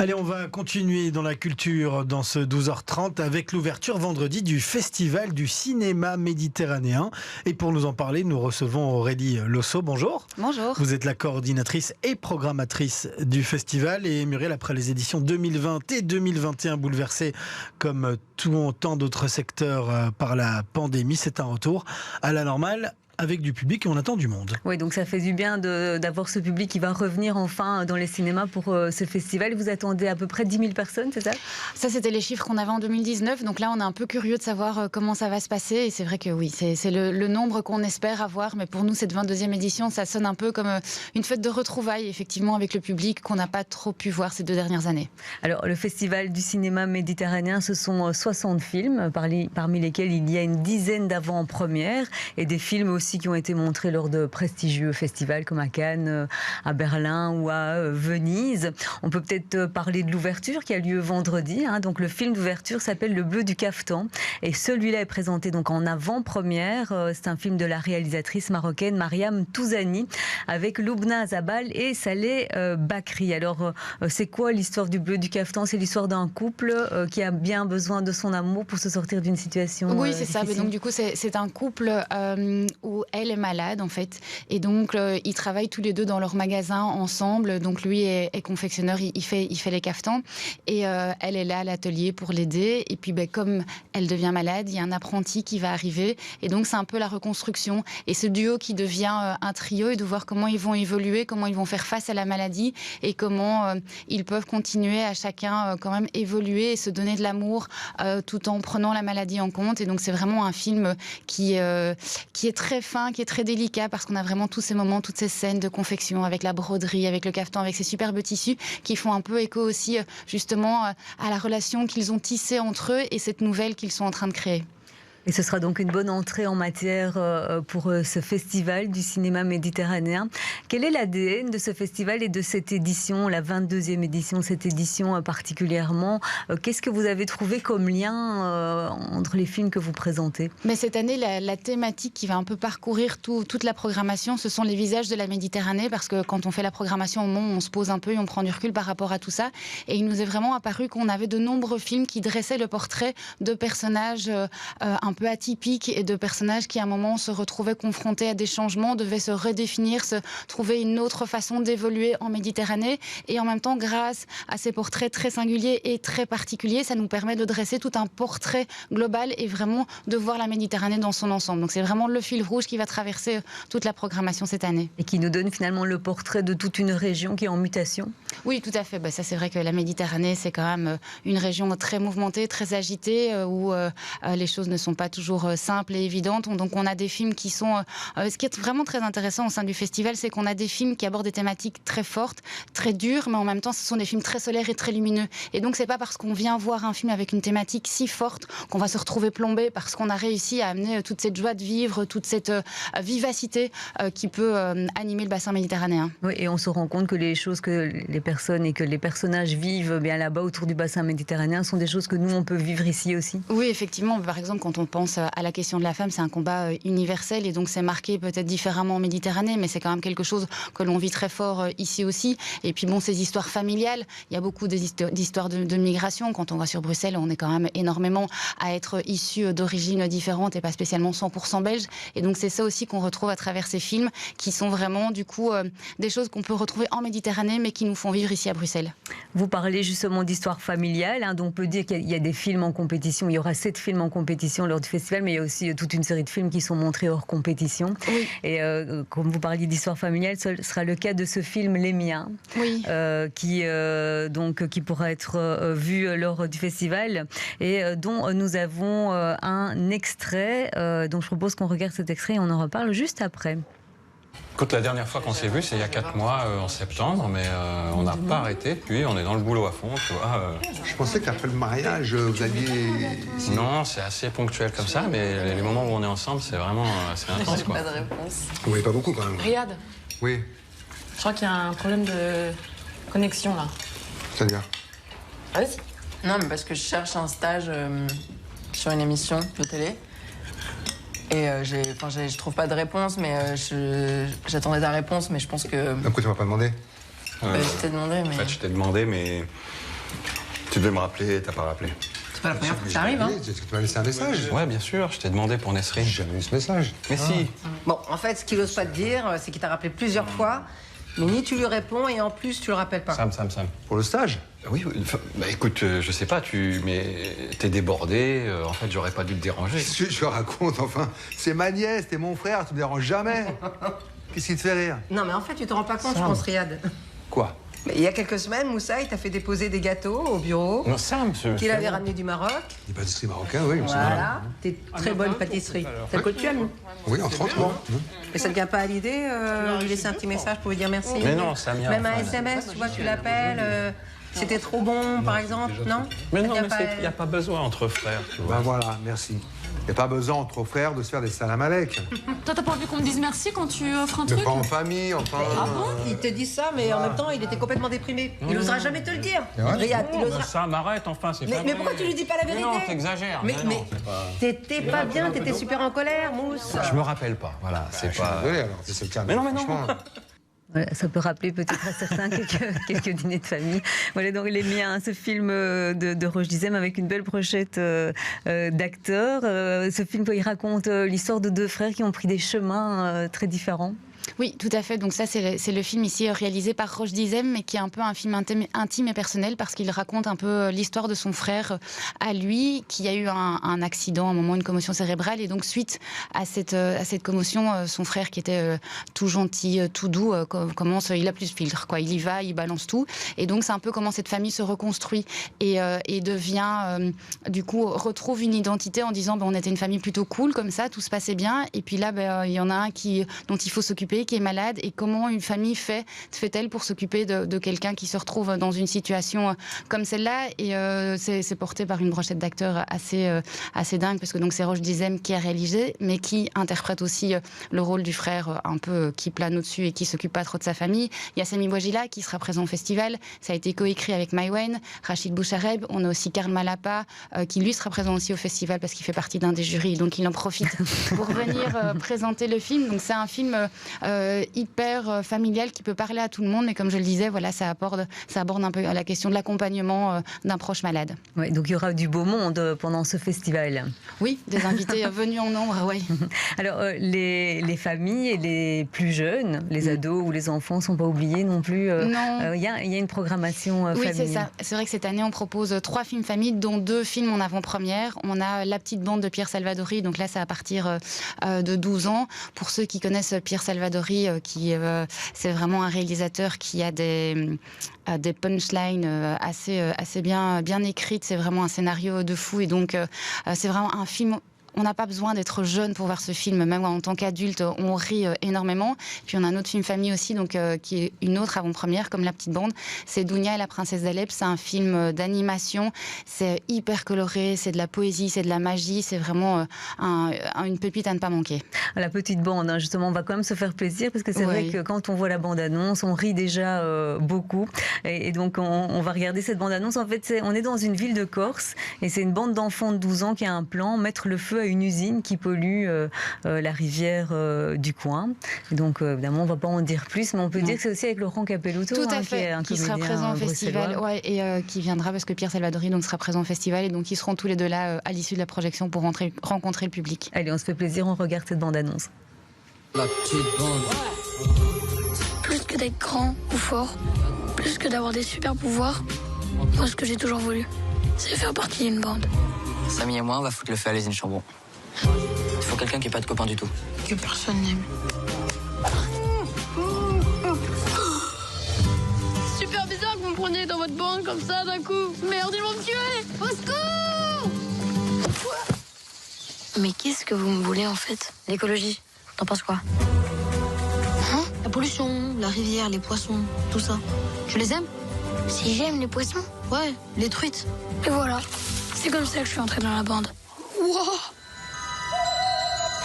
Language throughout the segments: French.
Allez, on va continuer dans la culture dans ce 12h30 avec l'ouverture vendredi du Festival du cinéma méditerranéen. Et pour nous en parler, nous recevons Aurélie Losso. Bonjour. Bonjour. Vous êtes la coordinatrice et programmatrice du festival. Et Muriel, après les éditions 2020 et 2021 bouleversées comme tant d'autres secteurs par la pandémie, c'est un retour à la normale, avec du public, et on attend du monde. Oui, donc ça fait du bien d'avoir ce public qui va revenir enfin dans les cinémas pour ce festival. Vous attendez à peu près 10 000 personnes, c'est ça? Ça, c'était les chiffres qu'on avait en 2019. Donc là, on est un peu curieux de savoir comment ça va se passer. Et c'est vrai que oui, c'est le nombre qu'on espère avoir. Mais pour nous, cette 22e édition, ça sonne un peu comme une fête de retrouvailles, effectivement, avec le public qu'on n'a pas trop pu voir ces 2 dernières années. Alors, le Festival du cinéma méditerranéen, ce sont 60 films, parmi lesquels il y a une dizaine d'avant-premières et des films aussi qui ont été montrés lors de prestigieux festivals comme à Cannes, à Berlin ou à Venise. On peut peut-être parler de l'ouverture qui a lieu vendredi. Donc le film d'ouverture s'appelle Le Bleu du Caftan et celui-là est présenté donc en avant-première. C'est un film de la réalisatrice marocaine Mariam Touzani avec Loubna Zabal et Saleh Bakri. Alors c'est quoi l'histoire du Bleu du Caftan? C'est l'histoire d'un couple qui a bien besoin de son amour pour se sortir d'une situation Oui, c'est ça. difficile. Mais donc du coup, c'est un couple où elle est malade en fait, et donc ils travaillent tous les deux dans leur magasin ensemble. Donc lui est confectionneur, il fait les caftans, et elle est là à l'atelier pour l'aider. Et puis comme elle devient malade, il y a un apprenti qui va arriver, et donc c'est un peu la reconstruction. Et ce duo qui devient un trio, et de voir comment ils vont évoluer, comment ils vont faire face à la maladie, et comment ils peuvent continuer à chacun quand même évoluer et se donner de l'amour tout en prenant la maladie en compte. Et donc c'est vraiment un film qui est très fin, qui est très délicat, parce qu'on a vraiment tous ces moments, toutes ces scènes de confection avec la broderie, avec le caftan, avec ces superbes tissus qui font un peu écho aussi justement à la relation qu'ils ont tissée entre eux et cette nouvelle qu'ils sont en train de créer. Et ce sera donc une bonne entrée en matière pour ce festival du cinéma méditerranéen. Quel est l'ADN de ce festival et de cette édition, la 22e édition, cette édition particulièrement? Qu'est-ce que vous avez trouvé comme lien entre les films que vous présentez? Mais cette année, la thématique qui va un peu parcourir toute la programmation, ce sont les visages de la Méditerranée, parce que quand on fait la programmation au Mont, on se pose un peu et on prend du recul par rapport à tout ça. Et il nous est vraiment apparu qu'on avait de nombreux films qui dressaient le portrait de personnages un peu atypiques et de personnages qui à un moment se retrouvaient confrontés à des changements, devaient se redéfinir, se trouver une autre façon d'évoluer en Méditerranée. Et en même temps, grâce à ces portraits très singuliers et très particuliers, ça nous permet de dresser tout un portrait global et vraiment de voir la Méditerranée dans son ensemble. Donc c'est vraiment le fil rouge qui va traverser toute la programmation cette année. Et qui nous donne finalement le portrait de toute une région qui est en mutation? Oui, tout à fait. Ça, c'est vrai que la Méditerranée, c'est quand même une région très mouvementée, très agitée, où les choses ne sont pas toujours simples et évidentes. Donc on a des films qui sont... ce qui est vraiment très intéressant au sein du festival, c'est qu'on a des films qui abordent des thématiques très fortes, très dures, mais en même temps, ce sont des films très solaires et très lumineux. Et donc, c'est pas parce qu'on vient voir un film avec une thématique si forte qu'on va se retrouver plombé, parce qu'on a réussi à amener toute cette joie de vivre, toute cette vivacité qui peut animer le bassin méditerranéen. Oui, et on se rend compte que les choses que les personnes et que les personnages vivent bien là-bas autour du bassin méditerranéen sont des choses que nous, on peut vivre ici aussi. Oui, effectivement. Par exemple, quand on pense à la question de la femme, c'est un combat universel, et donc c'est marqué peut-être différemment en Méditerranée, mais c'est quand même quelque chose que l'on vit très fort ici aussi. Et puis ces histoires familiales, il y a beaucoup d'histoires de migration. Quand on va sur Bruxelles, on est quand même énormément à être issus d'origines différentes et pas spécialement 100% belges. Et donc c'est ça aussi qu'on retrouve à travers ces films, qui sont vraiment du coup des choses qu'on peut retrouver en Méditerranée, mais qui nous font vivre ici à Bruxelles. Vous parlez justement d'histoire familiale, donc on peut dire qu'il y a des films en compétition. Il y aura 7 films en compétition lors du festival, mais il y a aussi toute une série de films qui sont montrés hors compétition. Oui. Et comme vous parliez d'histoire familiale, ce sera le cas de ce film Les Miens, oui. qui pourra être vu lors du festival et dont nous avons un extrait. Donc je propose qu'on regarde cet extrait et on en reparle juste après. Écoute, la dernière fois qu'on s'est vu, c'est il y a 4 mois, en septembre, mais on n'a pas arrêté. Puis on est dans le boulot à fond, tu vois. Je pensais qu'après le mariage, vous alliez... Non, c'est assez ponctuel comme ça, mais les moments où on est ensemble, c'est vraiment assez intense, quoi. Pas de réponse. Oui, pas beaucoup quand même. Riyad, Oui, je crois qu'il y a un problème de connexion là. c'est-à-dire? Vas-y. Non, mais parce que je cherche un stage sur une émission de télé. Et je trouve pas de réponse, mais j'attendais ta réponse, mais je pense que... Pourquoi tu m'as pas demandé? je t'ai demandé, mais... En fait, je t'ai demandé, mais Tu devais me rappeler, t'as pas rappelé. C'est pas la première fois que ça arrive, hein. Est-ce que tu m'as laissé un message? Ouais, bien sûr, je t'ai demandé pour Nesrine. J'ai jamais eu ce message. Mais si. Bon, en fait, ce qu'il n'ose pas te dire, c'est qu'il t'a rappelé plusieurs fois, mais ni tu lui réponds et en plus tu le rappelles pas. Sam. Pour le stage? Oui, enfin, bah écoute, je sais pas, mais t'es débordé, en fait, j'aurais pas dû te déranger. Qu'est-ce que je raconte, enfin? C'est ma nièce, t'es mon frère, tu me déranges jamais. Qu'est-ce qui te fait rire? Non, mais en fait, tu te rends pas compte, je pense, Riyad. Quoi? Mais il y a quelques semaines, Moussa, il t'a fait déposer des gâteaux au bureau Non, Sam, qu'il avait ramenés du Maroc. Des pâtisseries marocaines, oui. Voilà, des très bonnes pâtisseries. Celles que tu aimes. Oui, entre autres. Oui. Et ça ne vient pas à l'idée lui laisser un petit message pour lui dire merci? Mais non, Samia. Même un enfin, SMS, tu vois, tu l'appelles. C'était trop bon, par exemple, non? Mais non, Ça mais vient il n'y a pas besoin entre frères, tu vois. Ben voilà, merci. Il n'y a pas besoin entre frères de se faire des salam alek. Toi, t'as pas envie qu'on me dise merci quand tu offres un Mais truc? pas en famille, enfin. Ah bon? Il te dit ça, mais en même temps, il était complètement déprimé. Il n'osera jamais te le dire. vrai? Riyad, il Non, osera... mais Sam, arrête, enfin, c'est pas Mais vrai. pourquoi tu lui dis pas la vérité? Non, t'exagères. Mais non, c'est pas... t'étais pas bien, t'étais super en colère, Mousse. Je me rappelle pas, voilà, c'est Je suis pas... désolé, alors, c'est le cas. Mais non. franchement. Voilà, ça peut rappeler peut-être à certains quelques dîners de famille. Voilà donc les miens, ce film de Roche Dizem avec une belle brochette d'acteurs. Ce film, il raconte l'histoire de deux frères qui ont pris des chemins très différents. Oui, tout à fait. Donc ça, c'est le film ici réalisé par Roche Dizem, mais qui est un peu un film intime et personnel parce qu'il raconte un peu l'histoire de son frère à lui, qui a eu un accident, un moment, une commotion cérébrale. Et donc, suite à cette commotion, son frère, qui était tout gentil, tout doux, commence, il a plus de filtre, quoi. Il y va, il balance tout. Et donc, c'est un peu comment cette famille se reconstruit et devient, du coup, retrouve une identité en disant, on était une famille plutôt cool, comme ça, tout se passait bien. Et puis là, il y en a un dont il faut s'occuper, qui est malade, et comment une famille fait-elle pour s'occuper de quelqu'un qui se retrouve dans une situation comme celle-là. Et c'est porté par une brochette d'acteurs assez dingue, parce que donc c'est Roche Dizem qui a réalisé, mais qui interprète aussi le rôle du frère un peu qui plane au-dessus et qui s'occupe pas trop de sa famille. Il y a Sami Bouajila qui sera présent au festival, ça a été coécrit avec Maïwen, Rachid Bouchareb, on a aussi Karl Malapa qui lui sera présent aussi au festival parce qu'il fait partie d'un des jurys, donc il en profite pour venir présenter le film. Donc c'est un film hyper familial qui peut parler à tout le monde, mais comme je le disais, voilà, ça aborde un peu la question de l'accompagnement d'un proche malade. Ouais, donc il y aura du beau monde pendant ce festival. Oui, des invités venus en nombre, oui. Alors les familles et les plus jeunes, les ados ou les enfants, ne sont pas oubliés non plus. Non. Il y a une programmation Oui, familiale. c'est ça. C'est vrai que cette année, on propose 3 films familles, dont 2 films en avant-première. On a La petite bande de Pierre Salvadori, donc là, c'est à partir de 12 ans. Pour ceux qui connaissent Pierre Salvadori, c'est vraiment un réalisateur qui a des punchlines assez bien écrites. C'est vraiment un scénario de fou, et donc c'est vraiment un film. On n'a pas besoin d'être jeune pour voir ce film, même en tant qu'adulte, on rit énormément. Puis on a un autre film famille aussi, donc qui est une autre avant-première, comme La petite bande. C'est Dounia et la princesse d'Alep. C'est un film d'animation. C'est hyper coloré, c'est de la poésie, c'est de la magie. C'est vraiment une pépite à ne pas manquer. La petite bande, hein, justement, on va quand même se faire plaisir, parce que c'est vrai que quand on voit la bande-annonce, on rit déjà beaucoup. Et donc on va regarder cette bande-annonce. En fait, on est dans une ville de Corse, et c'est une bande d'enfants de 12 ans qui a un plan, mettre le feu à une usine qui pollue la rivière du coin. Et donc, évidemment, on ne va pas en dire plus, mais on peut dire que c'est aussi avec Laurent Capelluto, tout à fait, qui sera présent au festival, et qui viendra parce que Pierre Salvadori donc sera présent au festival, et donc ils seront tous les deux là à l'issue de la projection pour rencontrer le public. Allez, on se fait plaisir, on regarde cette bande-annonce. La petite bande. Plus que d'être grand ou fort, plus que d'avoir des super pouvoirs, moi ce que j'ai toujours voulu, c'est faire partie d'une bande. Samy et moi, on va foutre le feu à l'usine Chambon. Il faut quelqu'un qui n'est pas de copain du tout. Que personne n'aime. Super bizarre que vous me preniez dans votre bande comme ça d'un coup. Merde, ils vont me tuer. Au secours! Mais qu'est-ce que vous me voulez en fait? L'écologie, t'en penses quoi? Hein? La pollution, la rivière, les poissons, tout ça. Tu les aimes? Si j'aime les poissons? Ouais, les truites. Et voilà, c'est comme ça que je suis entrée dans la bande. Wow!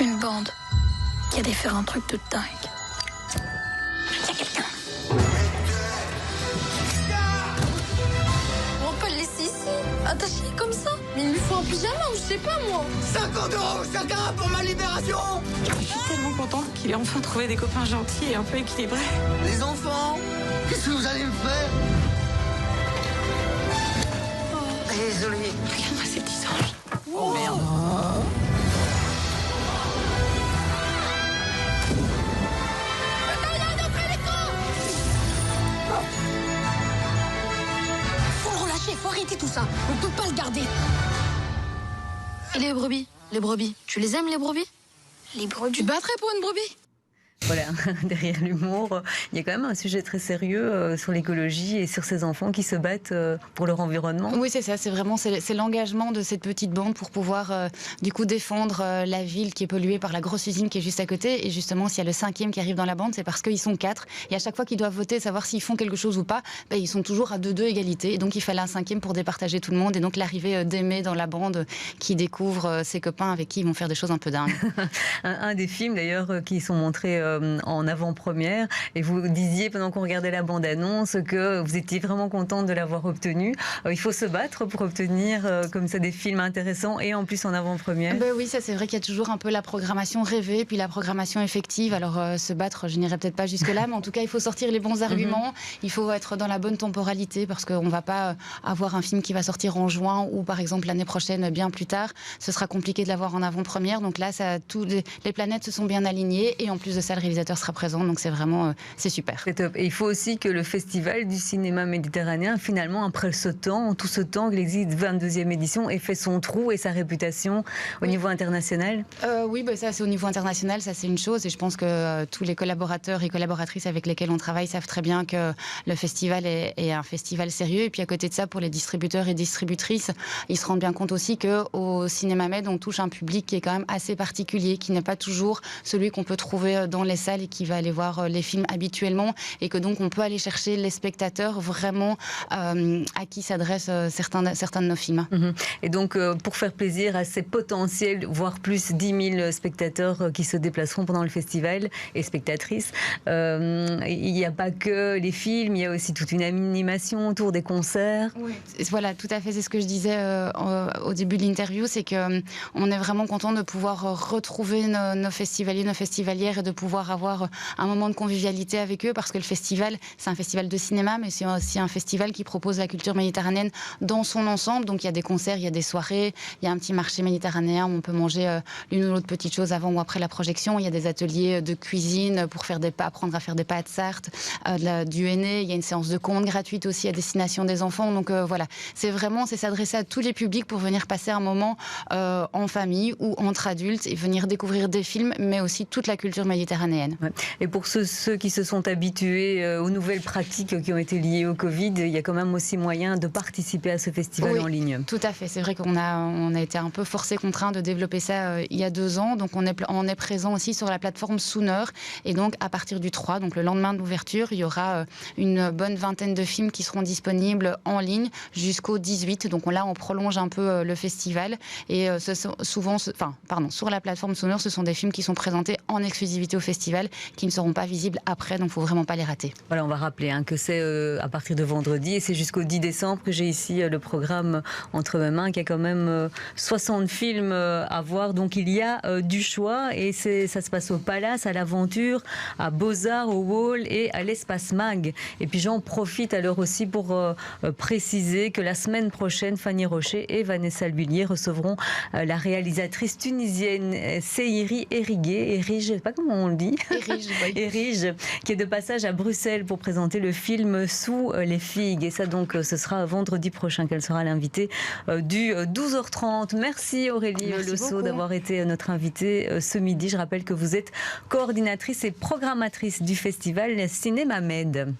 Une bande qui allait faire un truc de dingue. Il y a quelqu'un. On peut le laisser ici, attaché comme ça. Mais il lui faut un pyjama ou je sais pas moi. 50 € chacun pour ma libération. Je suis tellement contente qu'il ait enfin trouvé des copains gentils et un peu équilibrés. Les enfants, qu'est-ce que vous allez me faire? arrêter tout ça. On peut pas le garder. Et les brebis? Les brebis. Tu les aimes, les brebis? Les brebis. Tu battrais pour une brebis? Voilà, derrière l'humour, il y a quand même un sujet très sérieux sur l'écologie et sur ces enfants qui se battent pour leur environnement. Oui, c'est ça, c'est l'engagement de cette petite bande pour pouvoir du coup défendre la ville qui est polluée par la grosse usine qui est juste à côté. Et justement, s'il y a le 5e qui arrive dans la bande, c'est parce qu'ils sont 4. Et à chaque fois qu'ils doivent voter, savoir s'ils font quelque chose ou pas, ben, ils sont toujours à 2-2 égalité. Et donc il fallait un 5e pour départager tout le monde. Et donc l'arrivée d'Aimé dans la bande qui découvre ses copains avec qui ils vont faire des choses un peu dingues. un des films d'ailleurs qui sont montrés en avant-première, et vous disiez pendant qu'on regardait la bande-annonce que vous étiez vraiment contente de l'avoir obtenu. Il faut se battre pour obtenir comme ça des films intéressants et en plus en avant-première. Oui, ça c'est vrai qu'il y a toujours un peu la programmation rêvée puis la programmation effective. Alors se battre, je n'irai peut-être pas jusque-là, mais en tout cas il faut sortir les bons arguments, il faut être dans la bonne temporalité parce qu'on ne va pas avoir un film qui va sortir en juin ou par exemple l'année prochaine bien plus tard. Ce sera compliqué de l'avoir en avant-première, donc là tous les planètes se sont bien alignées et en plus de ça le réalisateur sera présent, donc c'est vraiment c'est super. C'est top. Et il faut aussi que le Festival du cinéma méditerranéen, finalement, après tout ce temps qu'il existe, 22e édition, ait fait son trou et sa réputation au niveau international. Oui, ça c'est au niveau international, ça c'est une chose, et je pense que tous les collaborateurs et collaboratrices avec lesquels on travaille savent très bien que le festival est un festival sérieux. Et puis à côté de ça, pour les distributeurs et distributrices, ils se rendent bien compte aussi qu'au Cinéma Med, on touche un public qui est quand même assez particulier, qui n'est pas toujours celui qu'on peut trouver dans les salles et qui va aller voir les films habituellement, et que donc on peut aller chercher les spectateurs vraiment à qui s'adressent certains de nos films. Et donc pour faire plaisir à ces potentiels, voire plus 10 000 spectateurs qui se déplaceront pendant le festival et spectatrices, il n'y a pas que les films, il y a aussi toute une animation autour des concerts. Oui. Voilà, tout à fait, c'est ce que je disais au début de l'interview, c'est qu'on est vraiment content de pouvoir retrouver nos festivaliers, nos festivalières, et de pouvoir avoir un moment de convivialité avec eux, parce que le festival, c'est un festival de cinéma, mais c'est aussi un festival qui propose la culture méditerranéenne dans son ensemble. Donc il y a des concerts, il y a des soirées, il y a un petit marché méditerranéen où on peut manger l'une ou l'autre petite chose avant ou après la projection. Il y a des ateliers de cuisine pour apprendre à faire des pâtes sartes, du henné. Il y a une séance de contes gratuite aussi à destination des enfants. Donc voilà, c'est s'adresser à tous les publics pour venir passer un moment en famille ou entre adultes et venir découvrir des films, mais aussi toute la culture méditerranéenne. Ouais. Et pour ceux qui se sont habitués aux nouvelles pratiques qui ont été liées au Covid, il y a quand même aussi moyen de participer à ce festival en ligne. Tout à fait. C'est vrai qu'on a été un peu forcé, contraint de développer ça il y a 2 ans. Donc on est présent aussi sur la plateforme Sooner. Et donc à partir du 3, donc le lendemain de l'ouverture, il y aura une bonne vingtaine de films qui seront disponibles en ligne jusqu'au 18. Donc là, on prolonge un peu le festival. Et sur la plateforme Sooner, ce sont des films qui sont présentés en exclusivité au festival, qui ne seront pas visibles après, donc il ne faut vraiment pas les rater. Voilà, on va rappeler que c'est à partir de vendredi, et c'est jusqu'au 10 décembre que j'ai ici le programme entre mes mains, qui a quand même 60 films à voir, donc il y a du choix, et ça se passe au Palace, à l'Aventure, à Beaux-Arts, au Wall et à l'Espace Mag. Et puis j'en profite alors aussi pour préciser que la semaine prochaine, Fanny Rocher et Vanessa Lhuillier recevront la réalisatrice tunisienne Seiri Erigé, je ne sais pas comment on le dit, Erige, qui est de passage à Bruxelles pour présenter le film Sous les figues. Et ça, donc, ce sera vendredi prochain qu'elle sera l'invitée du 12h30. Merci Aurélie Lesso d'avoir été notre invitée ce midi. Je rappelle que vous êtes coordinatrice et programmatrice du festival Cinéma Med.